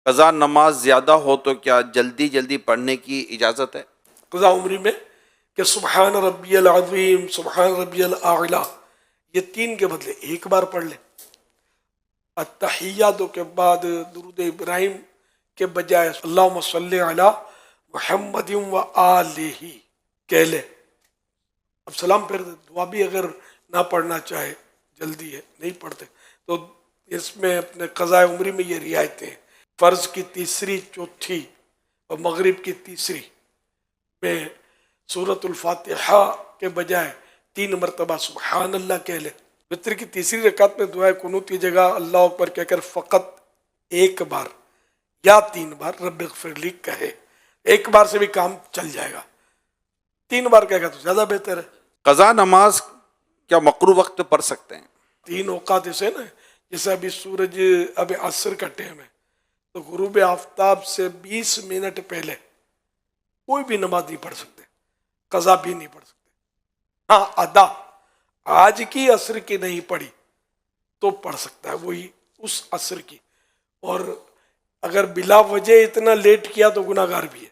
قضا نماز زیادہ ہو تو کیا جلدی جلدی پڑھنے کی اجازت ہے؟ قضا عمری میں کہ سبحان ربی العظیم سبحان ربی الاعلی یہ 3 کے بدلے ایک بار پڑھ لیں. التحیات کے بعد درود ابراہیم کے بجائے اللہم صلی علی محمد و آلہ کہہ لے. اب سلام پھر دعا بھی اگر نہ پڑھنا چاہے، جلدی ہے نہیں پڑھتے، تو اس میں اپنے قضاء عمری میں یہ رعایتیں ہیں. فرض کی تیسری، چوتھی اور مغرب کی تیسری میں سورۃ الفاتحہ کے بجائے 3 مرتبہ سبحان اللہ کہہ لے. وتر کی تیسری رکعت میں دعائے قنوت کی جگہ اللہ اکبر کہہ کر فقط ایک بار یا 3 بار رب اغفر لی کہے. ایک بار سے بھی کام چل جائے گا، 3 بار کہے گا تو زیادہ بہتر ہے. قضا نماز کیا مقروع وقت پڑھ سکتے ہیں؟ 3 اوقات ایسے نا، جیسے ابھی سورج اب عصر کا ٹائم ہے تو غروب آفتاب سے 20 منٹ پہلے کوئی بھی نماز نہیں پڑھ سکتے، قضا بھی نہیں پڑھ سکتے. ہاں ادا آج کی عصر کی نہیں پڑھی تو پڑھ سکتا ہے، وہی اس عصر کی. اور اگر بلا وجہ اتنا لیٹ کیا تو گناہ گار بھی ہے،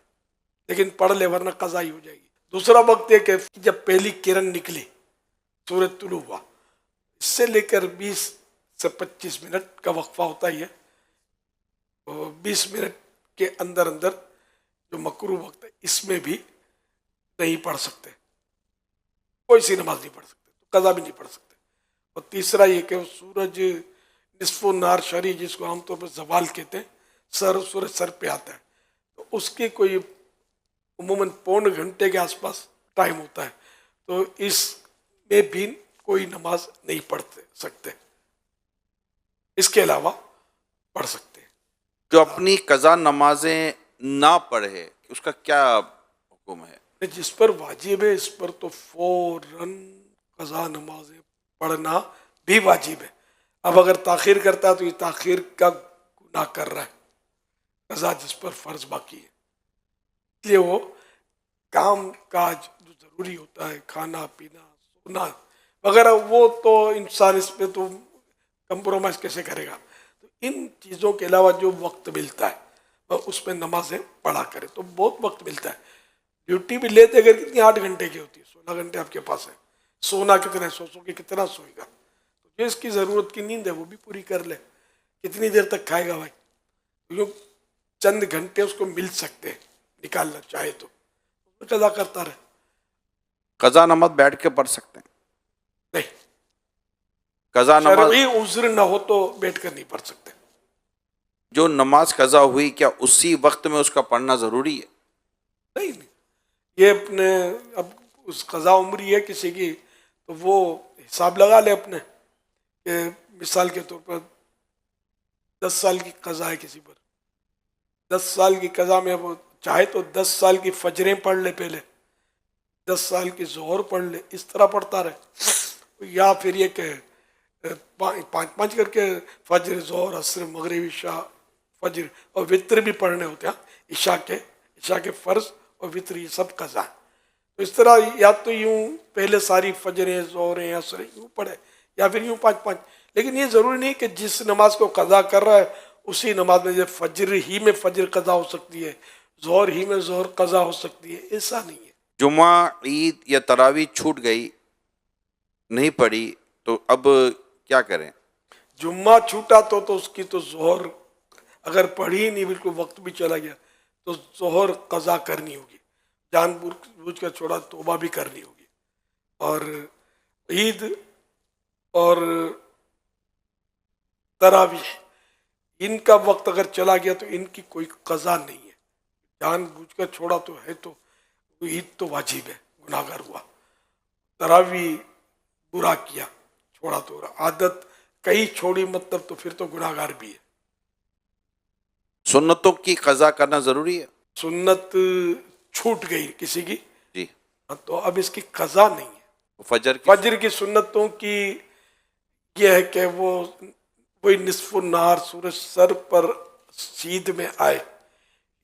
لیکن پڑھ لے ورنہ قضا ہی ہو جائے گی. دوسرا وقت یہ کہ جب پہلی کرن نکلی، سورج طلوع ہوا، اس سے لے کر 20 سے 25 منٹ کا وقفہ ہوتا ہی ہے. 20 منٹ کے اندر اندر جو مکروہ وقت ہے اس میں بھی نہیں پڑھ سکتے، کوئی سی نماز نہیں پڑھ سکتے، تو قضا بھی نہیں پڑھ سکتے. اور تیسرا یہ کہ سورج نصف النہار شری، جس کو عام طور پر زوال کہتے ہیں، سورج سر پہ آتا ہے، تو اس کی کوئی عموماً 1.25 گھنٹے کے آس پاس ٹائم ہوتا ہے، تو اس میں بھی کوئی نماز نہیں پڑھ سکتے، اس کے علاوہ پڑھ سکتے ہیں. جو اپنی قضا نمازیں نہ پڑھے اس کا کیا حکم ہے؟ جس پر واجب ہے اس پر تو فوراً قضا نمازیں پڑھنا بھی واجب ہے. اب اگر تاخیر کرتا ہے تو یہ تاخیر کا گناہ کر رہا ہے، قضا جس پر فرض باقی ہے. اس لیے وہ کام کاج جو ضروری ہوتا ہے، کھانا پینا سونا وغیرہ، وہ تو انسان اس پہ تو کمپرومائز کیسے کرے گا. تو ان چیزوں کے علاوہ جو وقت ملتا ہے وہ اس میں نمازیں پڑھا کرے تو بہت وقت ملتا ہے. ڈیوٹی بھی لیتے اگر کتنی 8 گھنٹے کی ہوتی ہے، 16 گھنٹے آپ کے پاس ہے. سونا کتنا ہے، سو کے کتنا سوئے گا، تو جو اس کی ضرورت کی نیند ہے وہ بھی پوری کر لے. کتنی دیر تک کھائے گا بھائی، یوں چند گھنٹے اس کو مل سکتے ہیں، نکالنا چاہے تو قضا کرتا رہے. قضا نماز بیٹھ کے پڑھ سکتے ہیں؟ نہیں، قضا نماز شرعی عذر نہ ہو تو بیٹھ کر نہیں پڑھ سکتے. جو نماز قضا ہوئی کیا اسی وقت میں اس کا پڑھنا ضروری ہے؟ نہیں، یہ اپنے اب اس قضا عمری ہے کسی کی تو وہ حساب لگا لے اپنے، کہ مثال کے طور پر 10 سال کی قضا ہے کسی پر، 10 سال کی قضا میں وہ چاہے تو 10 سال کی فجریں پڑھ لے، پہلے 10 سال کی ظہر پڑھ لے، اس طرح پڑھتا رہے. یا پھر یہ کہ 5 کر کے فجر ظہر عصر مغرب عشاء فجر، اور وطر بھی پڑھنے ہوتے ہیں، عشاء کے فرض اور وطر یہ سب قضا ہے. تو اس طرح یا تو یوں پہلے ساری فجریں ظہریں عصریں یوں پڑھے، یا پھر یوں 5 لیکن یہ ضروری نہیں کہ جس نماز کو قضا کر رہا ہے اسی نماز میں جب فجر ہی میں فجر قضا ہو سکتی ہے، ظہر ہی میں ظہر قضا ہو سکتی ہے، ایسا نہیں ہے. جمعہ، عید یا تراویح چھوٹ گئی، نہیں پڑھی، تو اب کیا کریں؟ جمعہ چھوٹا تو اس کی تو ظہر اگر پڑھی نہیں، بالکل وقت بھی چلا گیا تو ظہر قضا کرنی ہوگی، جان بوجھ کر چھوڑا توبہ بھی کرنی ہوگی. اور عید اور تراویح ان کا وقت اگر چلا گیا تو ان کی کوئی قضا نہیں ہے، جان بوجھ کر چھوڑا تو ہے، تو عید تو واجب ہے، گناہ گار ہوا. تراویح برا کیا، چھوڑا تو عادت کہیں چھوڑی مطلب تو پھر تو گناہ گار بھی ہے. سنتوں کی قضا کرنا ضروری ہے؟ سنت چھوٹ گئی کسی کی جی، تو اب اس کی قضا نہیں ہے. فجر کی سنتوں کی یہ ہے کہ وہی نصف النہار سورج سر پر سیدھ میں آئے،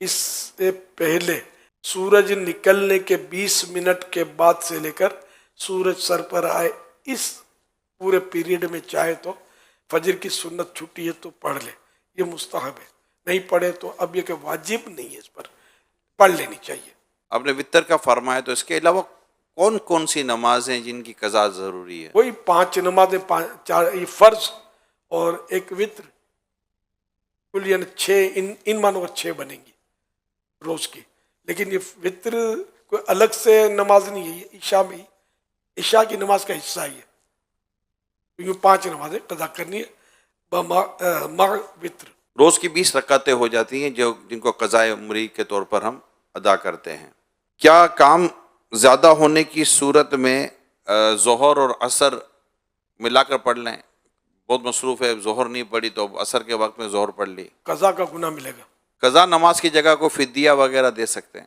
اس سے پہلے سورج نکلنے کے 20 منٹ کے بعد سے لے کر سورج سر پر آئے، اس پورے پیریڈ میں چاہے تو فجر کی سنت چھٹی ہے تو پڑھ لے، یہ مستحب ہے. نہیں پڑھے تو اب یہ کہ واجب نہیں ہے، اس پر پڑھ لینی چاہیے. آپ نے وطر کا فرمایا، تو اس کے علاوہ کون کون سی نمازیں جن کی قضا ضروری ہے؟ وہی 5 نمازیں، 4 یہ فرض اور ایک وطر، کل یعنی 6، ان مانوں کا 6 بنیں گی روز کی. لیکن یہ وطر کوئی الگ سے نماز نہیں ہے، یہ عشاء میں عشاء کی نماز کا حصہ ہی ہے. یہ 5 نمازیں قضا کرنی ہے مع وطر. روز کی 20 رکعتیں ہو جاتی ہیں جن کو قضاء عمری کے طور پر ہم ادا کرتے ہیں. کیا کام زیادہ ہونے کی صورت میں ظہر اور عصر ملا کر پڑھ لیں؟ بہت مصروف ہے، ظہر نہیں پڑھی تو عصر کے وقت میں ظہر پڑھ لی، قضا کا گناہ ملے گا. قضا نماز کی جگہ کو فدیہ وغیرہ دے سکتے ہیں؟